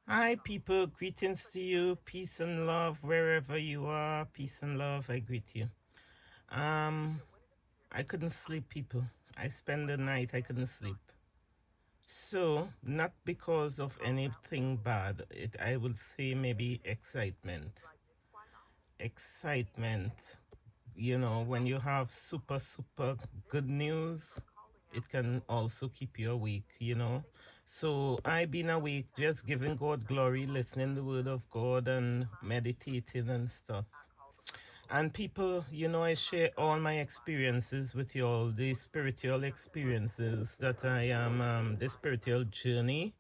Hi, people. Greetings to you. Peace and love wherever you are. Peace and love. I greet you. Um, I couldn't sleep, people. I spent the night. I couldn't sleep. So, not because of anything bad. I would say maybe excitement. Excitement. When you have super good news, it can also keep you awake. So I been awake just giving God glory, listening the word of God and meditating and stuff. And people, I share all my experiences with you all, the spiritual experiences that I am, the spiritual journey.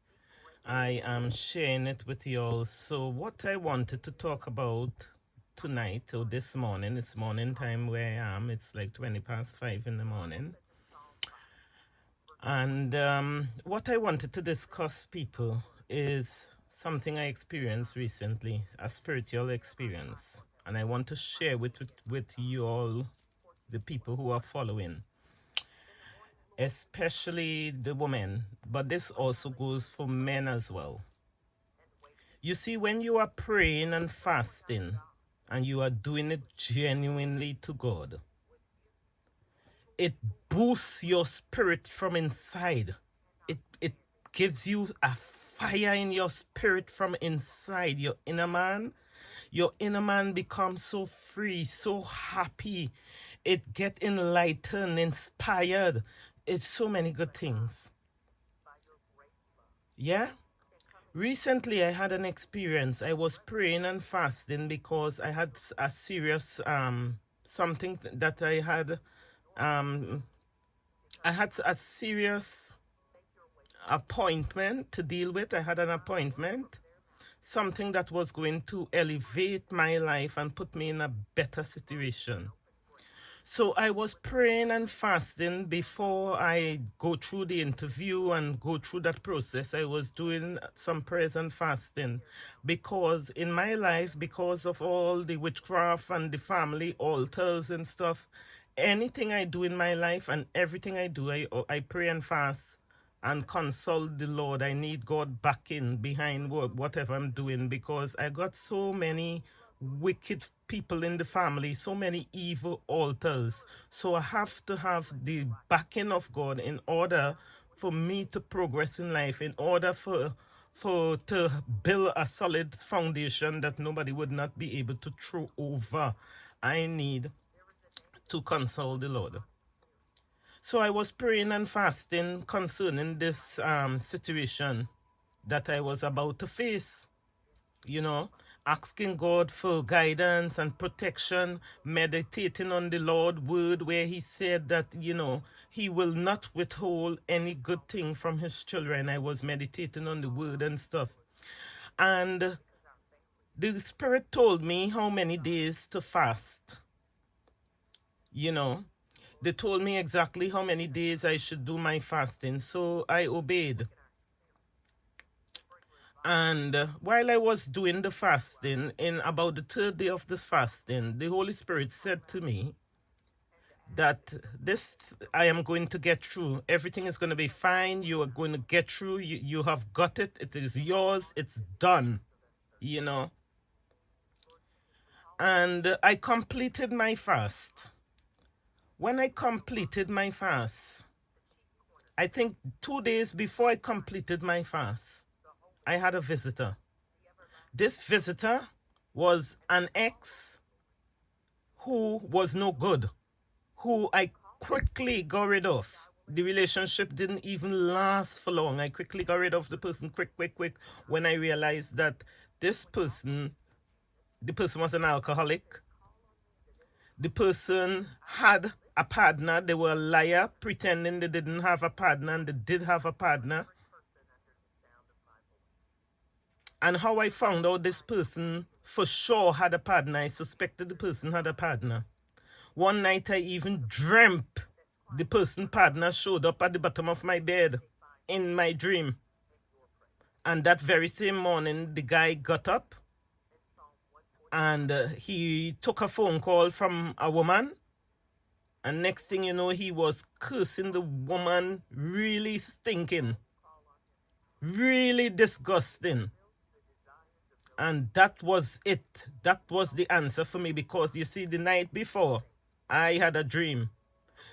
I am sharing it with you all. So what I wanted to talk about tonight or this morning, it's morning time where I am, it's like 20 past 5 in the morning. And what I wanted to discuss, people, is something I experienced recently, a spiritual experience. And I want to share with you all, the people who are following, especially the women, but this also goes for men as well. You see, when you are praying and fasting and you are doing it genuinely to God, it boosts your spirit from inside. It gives you a fire in your spirit from inside, your inner man. Your inner man becomes so free, so happy. It get enlightened, inspired. It's so many good things. Yeah? Recently, I had an experience. I was praying and fasting because I had a serious something that um I had a serious appointment to deal with. I had an appointment, something that was going to elevate my life and put me in a better situation. So I was praying and fasting before I go through the interview and go through that process. I was doing some prayers and fasting because in my life, because of all the witchcraft and the family altars and stuff, anything I do in my life and everything I do, I pray and fast and consult the Lord. I need God back in behind whatever I'm doing because I got so many wicked people in the family, so many evil altars. So I have to have the backing of God in order for me to progress in life, in order for to build a solid foundation that nobody would not be able to throw over. I need to consult the Lord. So I was praying and fasting concerning this situation that I was about to face, you know, asking God for guidance and protection, meditating on the Lord word where he said that, he will not withhold any good thing from his children. I was meditating on the word and stuff. And the Spirit told me how many days to fast, you know. They told me exactly how many days I should do my fasting, so I obeyed. And while I was doing the fasting, in about the third day of this fasting, the Holy Spirit said to me that this I am going to get through. Everything is going to be fine. You are going to get through. You have got it. It is yours. It's done, you know. And I completed my fast. When I completed my fast, I think 2 days before I completed my fast, I had a visitor. This visitor was an ex who was no good, who I quickly got rid of. The relationship didn't even last for long. I quickly got rid of the person quick when I realized that this person, the person was an alcoholic. The person had a partner. They were a liar, pretending they didn't have a partner and they did have a partner. And how I found out this person for sure had a partner, I suspected the person had a partner. One night I even dreamt the person partner showed up at the bottom of my bed in my dream. And that very same morning, the guy got up and he took a phone call from a woman. And next thing you know, he was cursing the woman, really stinking, really disgusting. And that was it. That was the answer for me, because you see, the night before, I had a dream.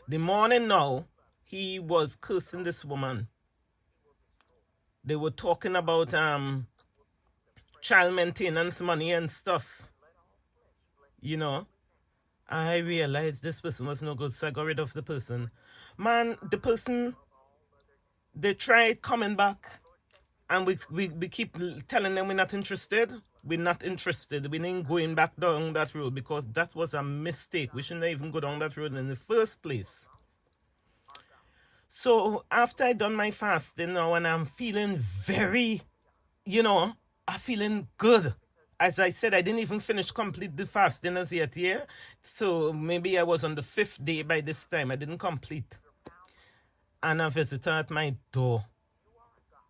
The morning now, he was cursing this woman. They were talking about child maintenance money and stuff. You know, I realized this person was no good, so I got rid of the person. Man, the person, they tried coming back, and we keep telling them we're not interested. We're not interested. We ain't going back down that road, because that was a mistake. We shouldn't even go down that road in the first place. So after I done my fasting now, and I'm feeling very, I'm feeling good. As I said, I didn't even finish complete the fasting as yet, yeah? So maybe I was on the 5th day by this time. I didn't complete. And a visitor at my door.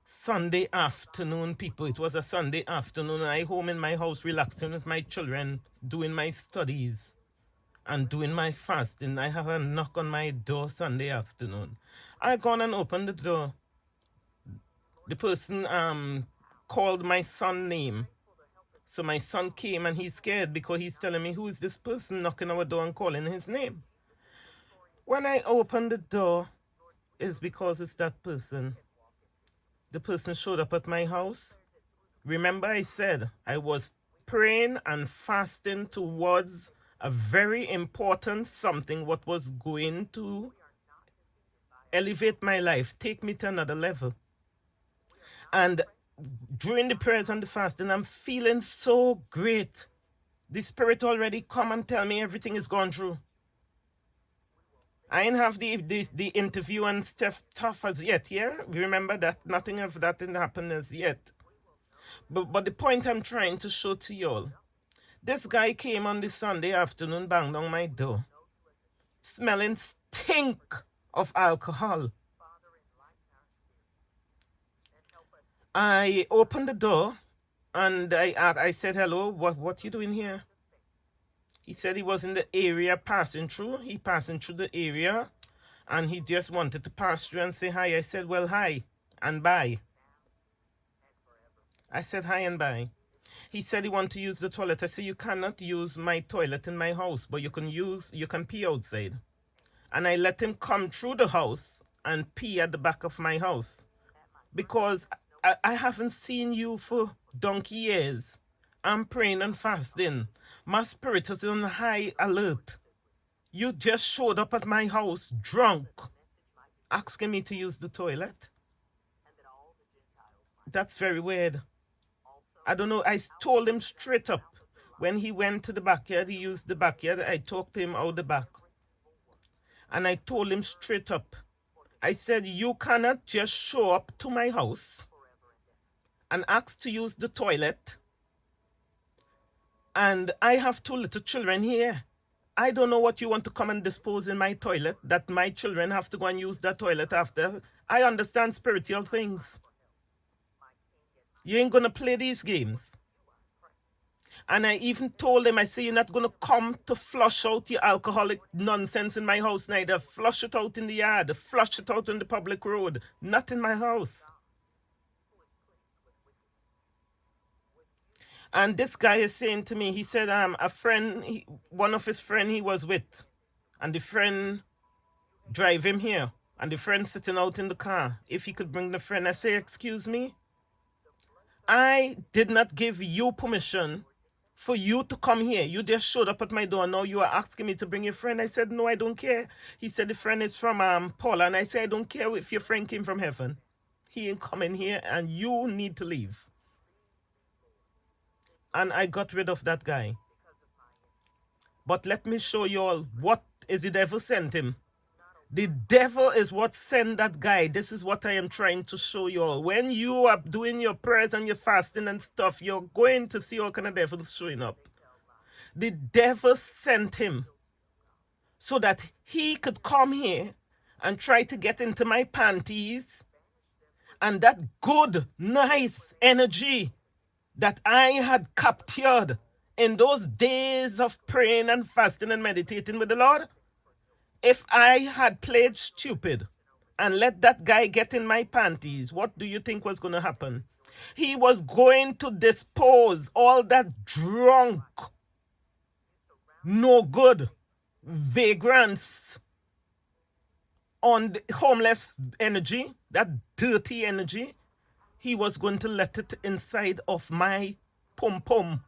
Sunday afternoon, people. It was a Sunday afternoon. I home in my house relaxing with my children, doing my studies and doing my fasting. I have a knock on my door Sunday afternoon. I gone and opened the door. The person called my son name. So my son came, and he's scared because he's telling me, who is this person knocking our door and calling his name? When I opened the door, it's because it's that person. The person showed up at my house. Remember, I said I was praying and fasting towards a very important something, what was going to elevate my life, take me to another level. And during the prayers and the fasting, I'm feeling so great. The Spirit already come and tell me everything is gone through. I ain't have the interview and stuff tough as yet, yeah? Remember that nothing of that didn't happen as yet. But the point I'm trying to show to y'all, this guy came on this Sunday afternoon, banged on my door, smelling stink of alcohol. I opened the door, and I said, hello, what you doing here? He said he was in the area passing through. He passing through the area, and he just wanted to pass through and say hi. I said, well, hi and bye. I said hi and bye. He said he wanted to use the toilet. I said, you cannot use my toilet in my house, but you can pee outside. And I let him come through the house and pee at the back of my house, because I haven't seen you for donkey years. I'm praying and fasting. My spirit is on high alert. You just showed up at my house drunk, asking me to use the toilet. That's very weird. I don't know. I told him straight up. When he went to the backyard, he used the backyard. I talked to him out the back. And I told him straight up. I said, you cannot just show up to my house and ask to use the toilet. And I have 2 little children here. I don't know what you want to come and dispose in my toilet, that my children have to go and use that toilet after. I understand spiritual things. You ain't going to play these games. And I even told him, I say, you're not going to come to flush out your alcoholic nonsense in my house neither. Flush it out in the yard. Flush it out on the public road. Not in my house. And this guy is saying to me, he said, a friend, one of his friends he was with, and the friend drive him here, and the friend sitting out in the car, if he could bring the friend. I say, excuse me, I did not give you permission for you to come here. You just showed up at my door. Now you are asking me to bring your friend. I said, no, I don't care. He said, the friend is from Paula. And I said, I don't care if your friend came from heaven. He ain't coming here, and you need to leave. And I got rid of that guy. But let me show you all what is the devil sent him. The devil is what sent that guy. This is what I am trying to show you all. When you are doing your prayers and your fasting and stuff, you're going to see all kind of devils showing up. The devil sent him so that he could come here and try to get into my panties, and that good, nice energy that I had captured in those days of praying and fasting and meditating with the Lord. If I had played stupid and let that guy get in my panties, what do you think was going to happen? He was going to dispose all that drunk, no good vagrants on the homeless energy, that dirty energy. He was going to let it inside of my pum pum.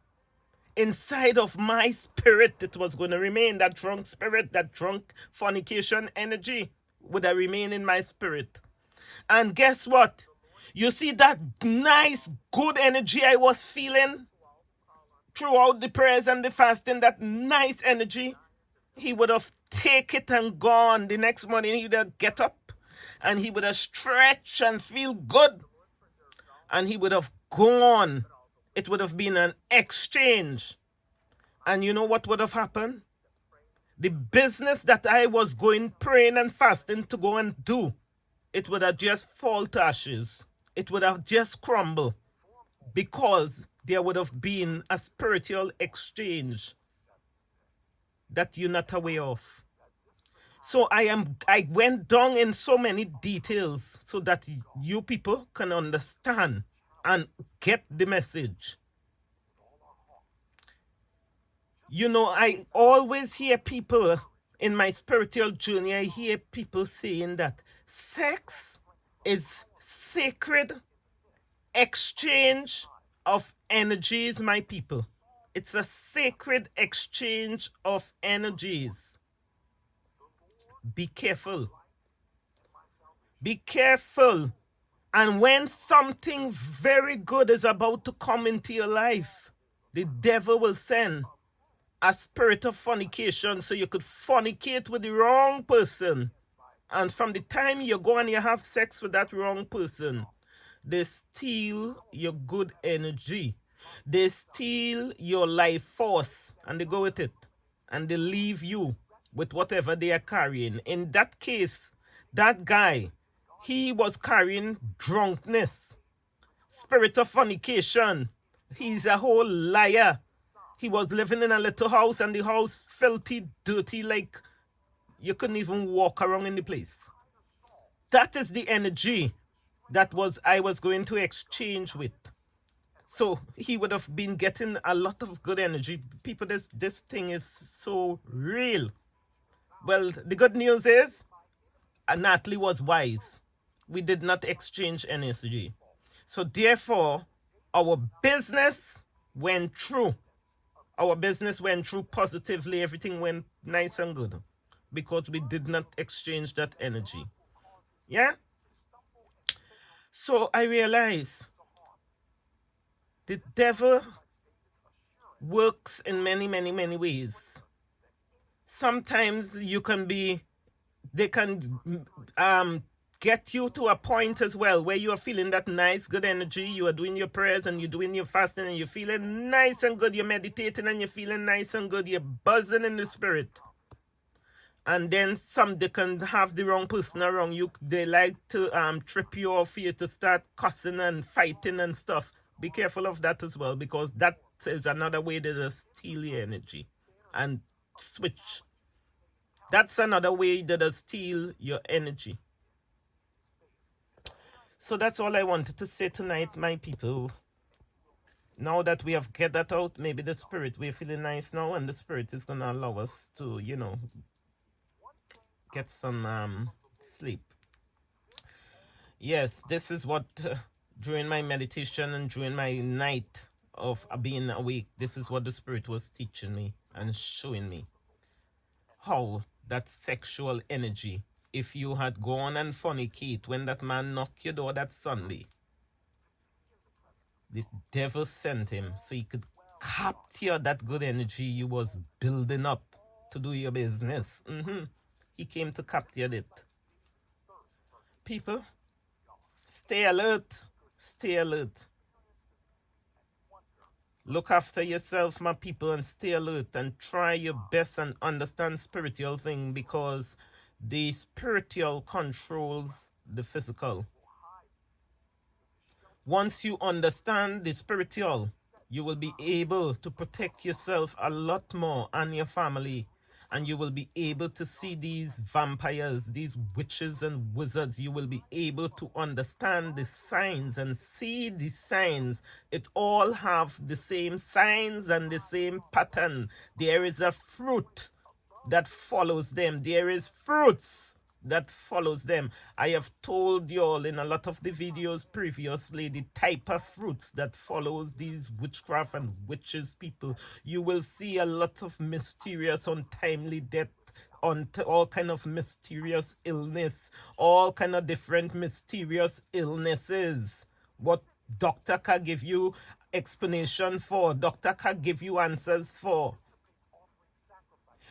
Inside of my spirit, it was going to remain. That drunk spirit, that drunk fornication energy would have remained in my spirit. And guess what? You see that nice, good energy I was feeling throughout the prayers and the fasting, that nice energy, he would have taken it and gone. The next morning, he would have get up and he would have stretched and feel good. And he would have gone. It would have been an exchange. And you know what would have happened? The business that I was going praying and fasting to go and do, it would have just fall to ashes. It would have just crumbled because there would have been a spiritual exchange that you're not aware of. So I went down in so many details so that you people can understand and get the message. You know, I always hear people in my spiritual journey, I hear people saying that sex is sacred exchange of energies, my people. It's a sacred exchange of energies. Be careful. Be careful. And when something very good is about to come into your life, the devil will send a spirit of fornication so you could fornicate with the wrong person. And from the time you go and you have sex with that wrong person, they steal your good energy. They steal your life force and they go with it. And they leave you with whatever they are carrying. In that case, that guy, he was carrying drunkenness, spirit of fornication. He's a whole liar. He was living in a little house and the house filthy, dirty, like you couldn't even walk around in the place. That is the energy that I was going to exchange with. So he would have been getting a lot of good energy. People, this thing is so real. Well, the good news is, Natalie was wise. We did not exchange energy. So therefore, our business went through. Our business went through positively. Everything went nice and good because we did not exchange that energy. Yeah? So I realized the devil works in many, many, many ways. Sometimes they can get you to a point as well where you are feeling that nice, good energy. You are doing your prayers and you're doing your fasting and you're feeling nice and good. You're meditating and you're feeling nice and good. You're buzzing in the spirit. And then they can have the wrong person around you. They like to trip you off for you to start cussing and fighting and stuff. Be careful of that as well, because that is another way to steal your energy and switch. That's another way to steal your energy. So that's all I wanted to say tonight, my people. Now that we have get that out, maybe the spirit, we're feeling nice now, and the spirit is going to allow us to, get some sleep. Yes, this is what, during my meditation and during my night of being awake, this is what the spirit was teaching me and showing me. How that sexual energy, if you had gone and fornicate when that man knocked your door that Sunday, this devil sent him so he could capture that good energy you was building up to do your business. He came to capture it. People, stay alert. Stay alert. Look after yourself, my people, and stay alert and try your best and understand spiritual thing, because the spiritual controls the physical. Once you understand the spiritual, you will be able to protect yourself a lot more and your family and you will be able to see these vampires, these witches and wizards. You will be able to understand the signs and see the signs. It all have the same signs and the same pattern. There is a fruit that follows them. There is fruits that follows them. I have told you all in a lot of the videos previously the type of fruits that follows these witchcraft and witches people. You will see a lot of mysterious untimely death, on all kind of mysterious illness, all kind of different mysterious illnesses. What doctor can give you explanation for, doctor can give you answers for.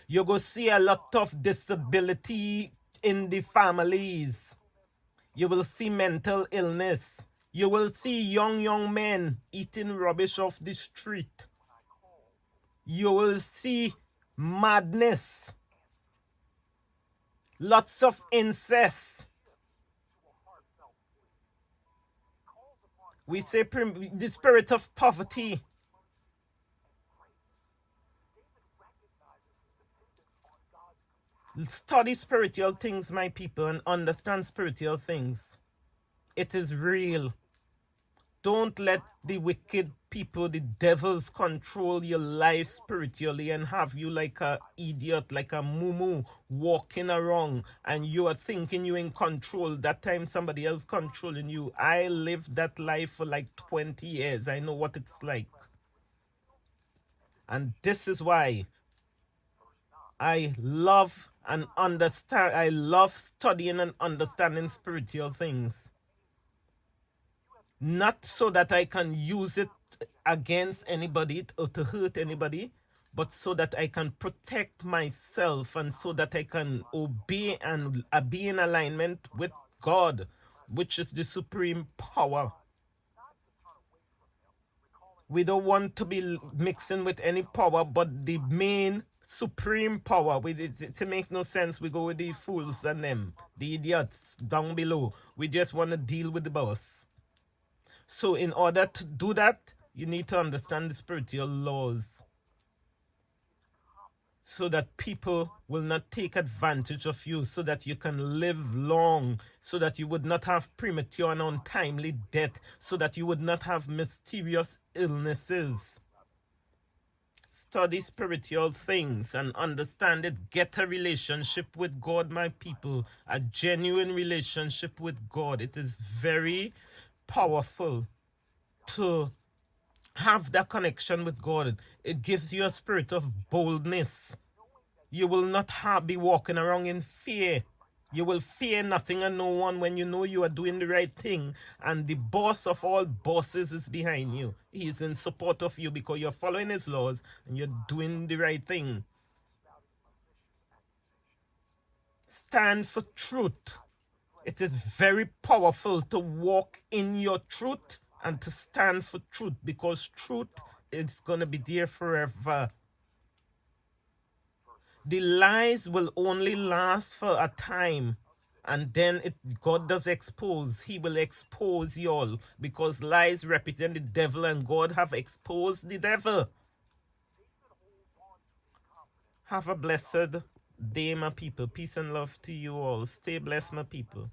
You go see a lot of disability in the families. You will see mental illness. You will see young men eating rubbish off the street. You will see madness. Lots of incest. We say the spirit of poverty. Study spiritual things, my people, and understand spiritual things. It is real. Don't let the wicked people, the devils, control your life spiritually and have you like a idiot, like a mumu, walking around, and you are thinking you're in control. That time somebody else controlling you. I lived that life for like 20 years. I know what it's like. And this is why I love and understand. I love studying and understanding spiritual things. Not so that I can use it against anybody or to hurt anybody, but so that I can protect myself and so that I can obey and be in alignment with God, which is the supreme power. We don't want to be mixing with any power but the main supreme power. To make no sense, we go with the fools and them, the idiots down below. We just want to deal with the boss. So in order to do that, you need to understand the spiritual laws so that people will not take advantage of you, so that you can live long, so that you would not have premature and untimely death, so that you would not have mysterious illnesses. Study spiritual things and understand it. Get a relationship with God, my people, a genuine relationship with God. It is very powerful to have that connection with God. It gives you a spirit of boldness. You will not be walking around in fear. You will fear nothing and no one when you know you are doing the right thing, and the boss of all bosses is behind you. He is in support of you because you're following his laws and you're doing the right thing. Stand for truth. It is very powerful to walk in your truth and to stand for truth, because truth is going to be there forever. The lies will only last for a time, and then God does expose. He will expose y'all, because lies represent the devil, and God have exposed the devil. Have a blessed day, my people. Peace and love to you all. Stay blessed, my people.